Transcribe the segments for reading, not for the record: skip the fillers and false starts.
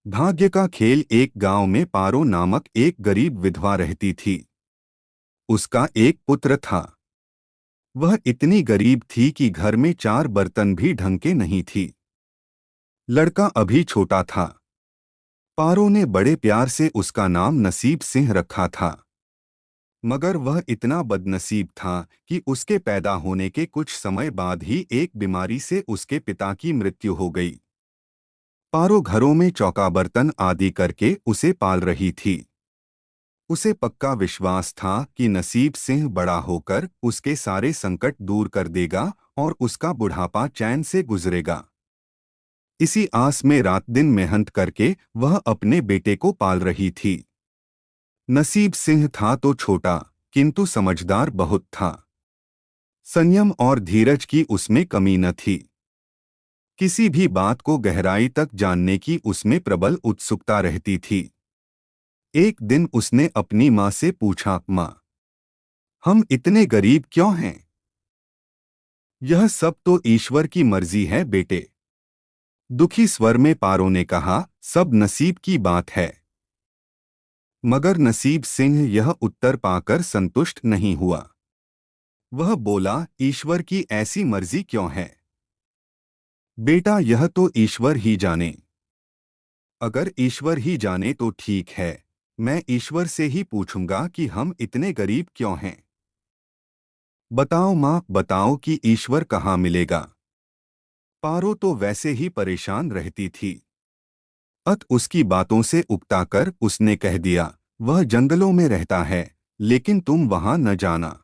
भाग्य का खेल। एक गांव में पारो नामक एक गरीब विधवा रहती थी। उसका एक पुत्र था। वह इतनी गरीब थी कि घर में 4 बर्तन भी ढंग के नहीं थी। लड़का अभी छोटा था। पारो ने बड़े प्यार से उसका नाम नसीब सिंह रखा था। मगर वह इतना बदनसीब था कि उसके पैदा होने के कुछ समय बाद ही एक बीमारी से उसके पिता की मृत्यु हो गई। पारो घरों में चौका बर्तन आदि करके उसे पाल रही थी। उसे पक्का विश्वास था कि नसीब सिंह बड़ा होकर उसके सारे संकट दूर कर देगा और उसका बुढ़ापा चैन से गुजरेगा। इसी आस में रात दिन मेहनत करके वह अपने बेटे को पाल रही थी। नसीब सिंह था तो छोटा, किंतु समझदार बहुत था। संयम और धीरज की उसमें कमी न थी। किसी भी बात को गहराई तक जानने की उसमें प्रबल उत्सुकता रहती थी। एक दिन उसने अपनी माँ से पूछा, माँ, हम इतने गरीब क्यों हैं? यह सब तो ईश्वर की मर्जी है बेटे। दुखी स्वर में पारो ने कहा, सब नसीब की बात है। मगर नसीब सिंह यह उत्तर पाकर संतुष्ट नहीं हुआ। वह बोला, ईश्वर की ऐसी मर्जी क्यों है? बेटा, यह तो ईश्वर ही जाने। अगर ईश्वर ही जाने तो ठीक है। मैं ईश्वर से ही पूछूंगा कि हम इतने गरीब क्यों हैं। बताओ माँ, बताओ कि ईश्वर कहाँ मिलेगा। पारो तो वैसे ही परेशान रहती थी। उसकी बातों से उकताकर उसने कह दिया, वह जंगलों में रहता है, लेकिन तुम वहां न जाना।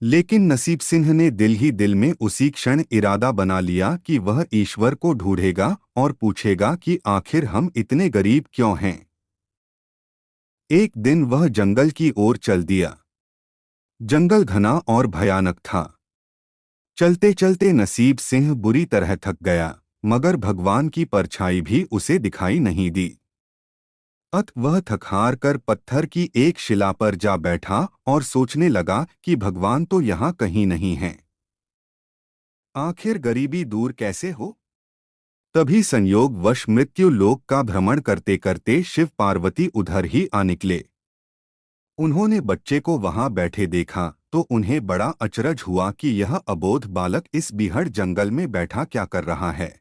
लेकिन नसीब सिंह ने दिल ही दिल में उसी क्षण इरादा बना लिया कि वह ईश्वर को ढूंढेगा और पूछेगा कि आखिर हम इतने गरीब क्यों हैं। एक दिन वह जंगल की ओर चल दिया। जंगल घना और भयानक था। चलते चलते नसीब सिंह बुरी तरह थक गया, मगर भगवान की परछाई भी उसे दिखाई नहीं दी। वह थक-हार कर पत्थर की एक शिला पर जा बैठा और सोचने लगा कि भगवान तो यहाँ कहीं नहीं है। आखिर गरीबी दूर कैसे हो? तभी संयोगवश मृत्यु लोक का भ्रमण करते करते शिव पार्वती उधर ही आ निकले। उन्होंने बच्चे को वहां बैठे देखा तो उन्हें बड़ा अचरज हुआ कि यह अबोध बालक इस बीहड़ जंगल में बैठा क्या कर रहा है।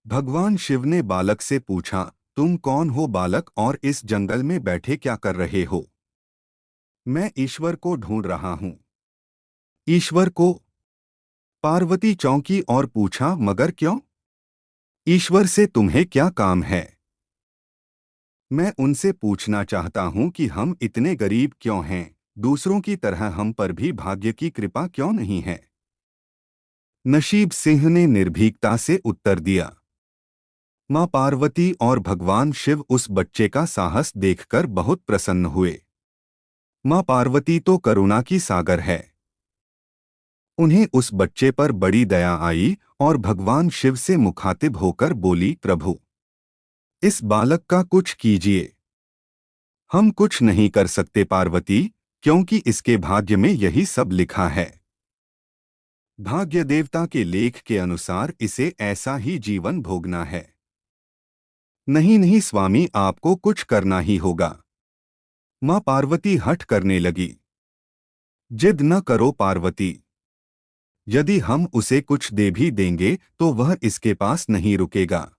भगवान शिव ने बालक से पूछा, तुम कौन हो बालक, और इस जंगल में बैठे क्या कर रहे हो? मैं ईश्वर को ढूंढ रहा हूँ। ईश्वर को? पार्वती चौंकी और पूछा, मगर क्यों? ईश्वर से तुम्हें क्या काम है? मैं उनसे पूछना चाहता हूँ कि हम इतने गरीब क्यों हैं, दूसरों की तरह हम पर भी भाग्य की कृपा क्यों नहीं है। नसीब सिंह ने निर्भीकता से उत्तर दिया। माँ पार्वती और भगवान शिव उस बच्चे का साहस देखकर बहुत प्रसन्न हुए। माँ पार्वती तो करुणा की सागर है। उन्हें उस बच्चे पर बड़ी दया आई और भगवान शिव से मुखातिब होकर बोली, प्रभु, इस बालक का कुछ कीजिए। हम कुछ नहीं कर सकते पार्वती, क्योंकि इसके भाग्य में यही सब लिखा है। भाग्य देवता के लेख के अनुसार इसे ऐसा ही जीवन भोगना है। नहीं नहीं स्वामी, आपको कुछ करना ही होगा। माँ पार्वती हठ करने लगी। जिद न करो पार्वती। यदि हम उसे कुछ दे भी देंगे तो वह इसके पास नहीं रुकेगा।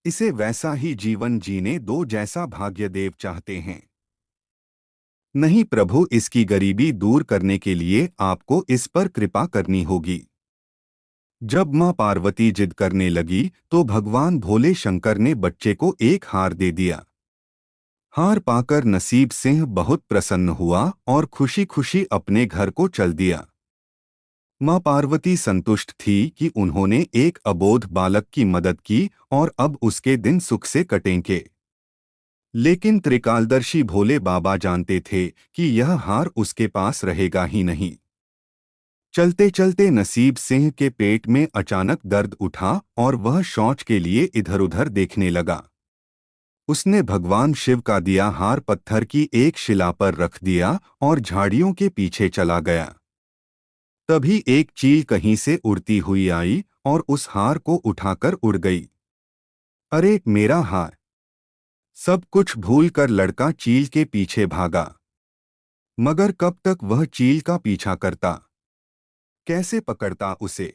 इसे वैसा ही जीवन जीने दो जैसा भाग्यदेव चाहते हैं। नहीं प्रभु, इसकी गरीबी दूर करने के लिए आपको इस पर कृपा करनी होगी। जब मां पार्वती जिद करने लगी तो भगवान भोले शंकर ने बच्चे को एक हार दे दिया। हार पाकर नसीब सिंह बहुत प्रसन्न हुआ और खुशी खुशी अपने घर को चल दिया। मां पार्वती संतुष्ट थी कि उन्होंने एक अबोध बालक की मदद की और अब उसके दिन सुख से कटेंगे। लेकिन त्रिकालदर्शी भोले बाबा जानते थे कि यह हार उसके पास रहेगा ही नहीं। चलते चलते नसीब सिंह के पेट में अचानक दर्द उठा और वह शौच के लिए इधर-उधर देखने लगा। उसने भगवान शिव का दिया हार पत्थर की एक शिला पर रख दिया और झाड़ियों के पीछे चला गया। तभी एक चील कहीं से उड़ती हुई आई और उस हार को उठाकर उड़ गई। अरे मेरा हार! सब कुछ भूलकर लड़का चील के पीछे भागा। मगर कब तक वह चील का पीछा करता, कैसे पकड़ता उसे?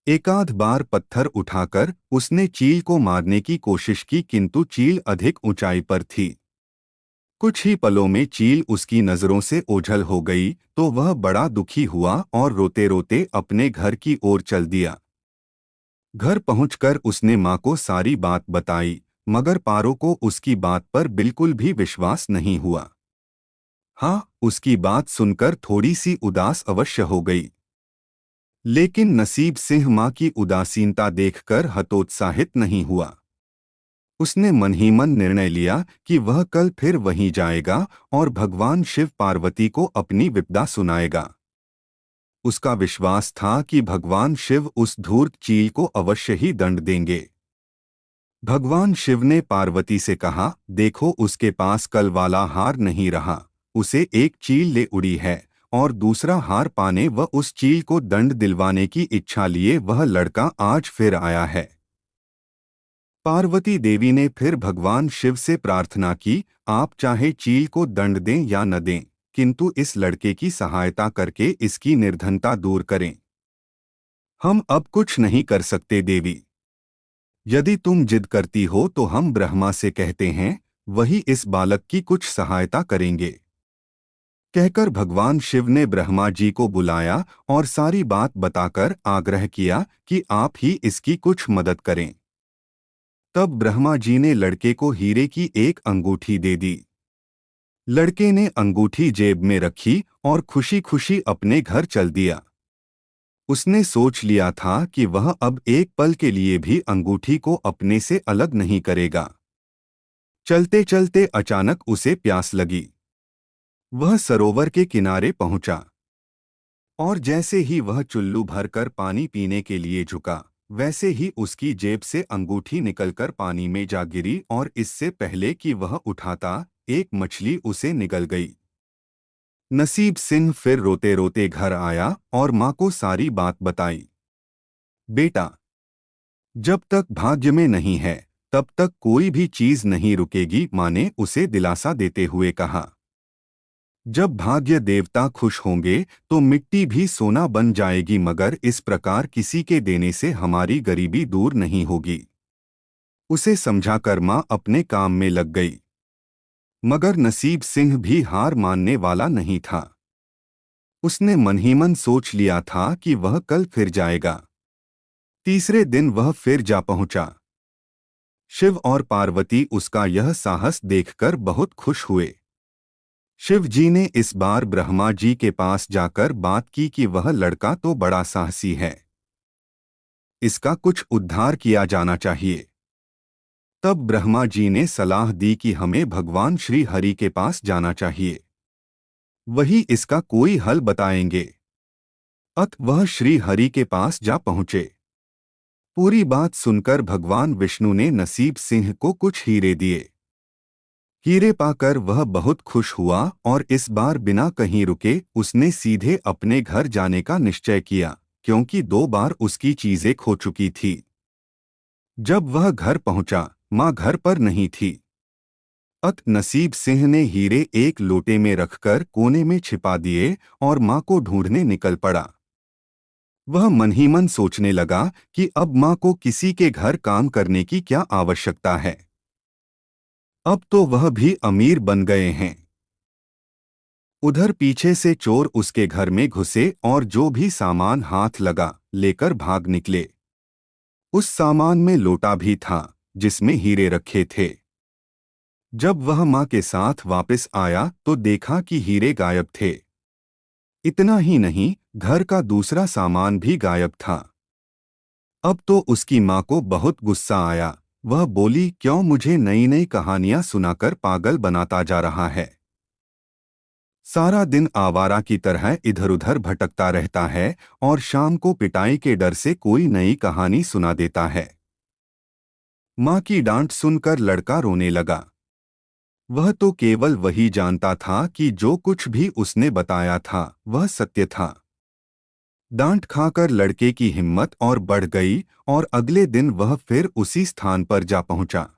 एकाध बार पत्थर उठाकर उसने चील को मारने की कोशिश की, किंतु चील अधिक ऊंचाई पर थी। कुछ ही पलों में चील उसकी नजरों से ओझल हो गई, तो वह बड़ा दुखी हुआ और रोते रोते अपने घर की ओर चल दिया। घर पहुंचकर उसने माँ को सारी बात बताई, मगर पारो को उसकी बात पर बिल्कुल भी विश्वास नहीं हुआ। हाँ, उसकी बात सुनकर थोड़ी सी उदास अवश्य हो गई, लेकिन नसीब सिंह माँ की उदासीनता देखकर हतोत्साहित नहीं हुआ। उसने मन ही मन निर्णय लिया कि वह कल फिर वहीं जाएगा और भगवान शिव पार्वती को अपनी विपदा सुनाएगा। उसका विश्वास था कि भगवान शिव उस धूर्त चील को अवश्य ही दंड देंगे। भगवान शिव ने पार्वती से कहा, देखो उसके पास कल वाला हार नहीं रहा, उसे एक चील ले उड़ी है और दूसरा हार पाने व उस चील को दंड दिलवाने की इच्छा लिए वह लड़का आज फिर आया है। पार्वती देवी ने फिर भगवान शिव से प्रार्थना की, आप चाहे चील को दंड दें या न दें, किंतु इस लड़के की सहायता करके इसकी निर्धनता दूर करें। हम अब कुछ नहीं कर सकते देवी। यदि तुम जिद करती हो तो हम ब्रह्मा से कहते हैं, वही इस बालक की कुछ सहायता करेंगे। कहकर भगवान शिव ने ब्रह्मा जी को बुलाया और सारी बात बताकर आग्रह किया कि आप ही इसकी कुछ मदद करें। तब ब्रह्मा जी ने लड़के को हीरे की एक अंगूठी दे दी। लड़के ने अंगूठी जेब में रखी और खुशी खुशी अपने घर चल दिया। उसने सोच लिया था कि वह अब एक पल के लिए भी अंगूठी को अपने से अलग नहीं करेगा। चलते चलते अचानक उसे प्यास लगी। वह सरोवर के किनारे पहुंचा और जैसे ही वह चुल्लू भरकर पानी पीने के लिए झुका, वैसे ही उसकी जेब से अंगूठी निकलकर पानी में जा गिरी और इससे पहले कि वह उठाता, एक मछली उसे निगल गई। नसीब सिंह फिर रोते रोते घर आया और माँ को सारी बात बताई। बेटा, जब तक भाग्य में नहीं है तब तक कोई भी चीज नहीं रुकेगी, माँ ने उसे दिलासा देते हुए कहा। जब भाग्य देवता खुश होंगे तो मिट्टी भी सोना बन जाएगी, मगर इस प्रकार किसी के देने से हमारी गरीबी दूर नहीं होगी। उसे समझाकर माँ अपने काम में लग गई। मगर नसीब सिंह भी हार मानने वाला नहीं था। उसने मन ही मन सोच लिया था कि वह कल फिर जाएगा। तीसरे दिन वह फिर जा पहुंचा। शिव और पार्वती उसका यह साहस देखकर बहुत खुश हुए। शिव जी ने इस बार ब्रह्मा जी के पास जाकर बात की कि वह लड़का तो बड़ा साहसी है, इसका कुछ उद्धार किया जाना चाहिए। तब ब्रह्मा जी ने सलाह दी कि हमें भगवान श्री हरि के पास जाना चाहिए, वही इसका कोई हल बताएंगे। अत वह श्री हरि के पास जा पहुंचे। पूरी बात सुनकर भगवान विष्णु ने नसीब सिंह को कुछ हीरे दिए। हीरे पाकर वह बहुत खुश हुआ और इस बार बिना कहीं रुके उसने सीधे अपने घर जाने का निश्चय किया, क्योंकि 2 बार उसकी चीजें खो चुकी थी। जब वह घर पहुंचा, माँ घर पर नहीं थी। अत नसीब सिंह ने हीरे एक लोटे में रखकर कोने में छिपा दिए और माँ को ढूंढने निकल पड़ा। वह मन ही मन सोचने लगा कि अब माँ को किसी के घर काम करने की क्या आवश्यकता है। अब तो वह भी अमीर बन गए हैं। उधर पीछे से चोर उसके घर में घुसे और जो भी सामान हाथ लगा लेकर भाग निकले। उस सामान में लोटा भी था जिसमें हीरे रखे थे। जब वह माँ के साथ वापस आया तो देखा कि हीरे गायब थे। इतना ही नहीं, घर का दूसरा सामान भी गायब था। अब तो उसकी माँ को बहुत गुस्सा आया। वह बोली, क्यों मुझे नई नई कहानियां सुनाकर पागल बनाता जा रहा है। सारा दिन आवारा की तरह इधर उधर भटकता रहता है और शाम को पिटाई के डर से कोई नई कहानी सुना देता है। माँ की डांट सुनकर लड़का रोने लगा। वह तो केवल वही जानता था कि जो कुछ भी उसने बताया था वह सत्य था। डांट खाकर लड़के की हिम्मत और बढ़ गई और अगले दिन वह फिर उसी स्थान पर जा पहुंचा।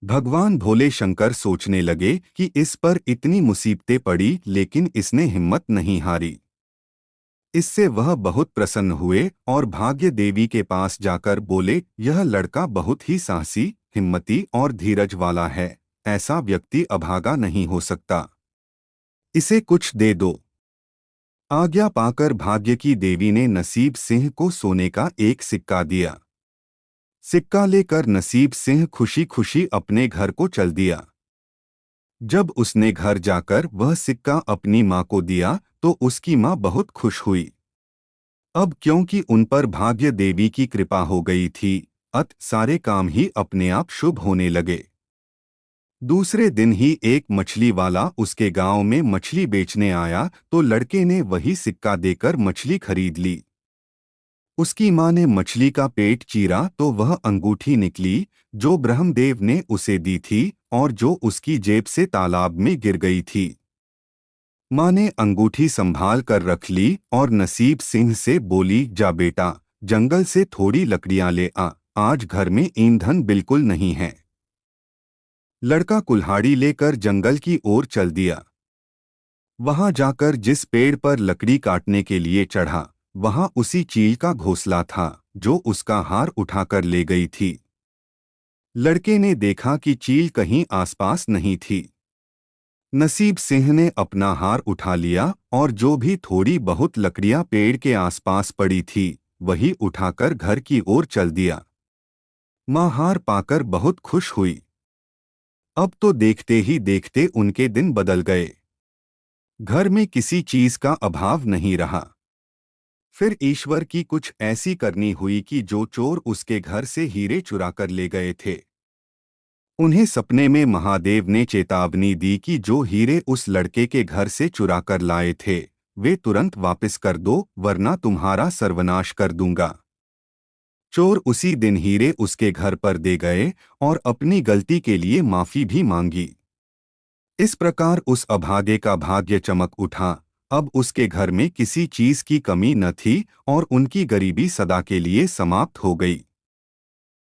भगवान भोले शंकर सोचने लगे कि इस पर इतनी मुसीबतें पड़ी लेकिन इसने हिम्मत नहीं हारी। इससे वह बहुत प्रसन्न हुए और भाग्य देवी के पास जाकर बोले, यह लड़का बहुत ही साहसी, हिम्मती और धीरज वाला है। ऐसा व्यक्ति अभागा नहीं हो सकता। इसे कुछ दे दो। आज्ञा पाकर भाग्य की देवी ने नसीब सिंह को सोने का एक सिक्का दिया। सिक्का लेकर नसीब सिंह खुशी खुशी अपने घर को चल दिया। जब उसने घर जाकर वह सिक्का अपनी माँ को दिया तो उसकी माँ बहुत खुश हुई। अब क्योंकि उन पर भाग्य देवी की कृपा हो गई थी, सारे काम ही अपने आप शुभ होने लगे। दूसरे दिन ही एक मछली वाला उसके गांव में मछली बेचने आया तो लड़के ने वही सिक्का देकर मछली खरीद ली। उसकी माँ ने मछली का पेट चीरा तो वह अंगूठी निकली जो ब्रह्मदेव ने उसे दी थी और जो उसकी जेब से तालाब में गिर गई थी। माँ ने अंगूठी संभाल कर रख ली और नसीब सिंह से बोली, जा बेटा, जंगल से थोड़ी लकड़ियां ले आ, आज घर में ईंधन बिल्कुल नहीं है। लड़का कुल्हाड़ी लेकर जंगल की ओर चल दिया। वहां जाकर जिस पेड़ पर लकड़ी काटने के लिए चढ़ा, वहां उसी चील का घोंसला था जो उसका हार उठाकर ले गई थी। लड़के ने देखा कि चील कहीं आसपास नहीं थी। नसीब सिंह ने अपना हार उठा लिया और जो भी थोड़ी बहुत लकड़ियां पेड़ के आसपास पड़ी थी वही उठाकर घर की ओर चल दिया। माँ हार पाकर बहुत खुश हुई। अब तो देखते ही देखते उनके दिन बदल गए। घर में किसी चीज का अभाव नहीं रहा। फिर ईश्वर की कुछ ऐसी करनी हुई कि जो चोर उसके घर से हीरे चुराकर ले गए थे, उन्हें सपने में महादेव ने चेतावनी दी कि जो हीरे उस लड़के के घर से चुराकर लाए थे वे तुरंत वापस कर दो, वरना तुम्हारा सर्वनाश कर दूंगा। चोर उसी दिन हीरे उसके घर पर दे गए और अपनी गलती के लिए माफी भी मांगी। इस प्रकार उस अभागे का भाग्य चमक उठा। अब उसके घर में किसी चीज की कमी न थी और उनकी गरीबी सदा के लिए समाप्त हो गई।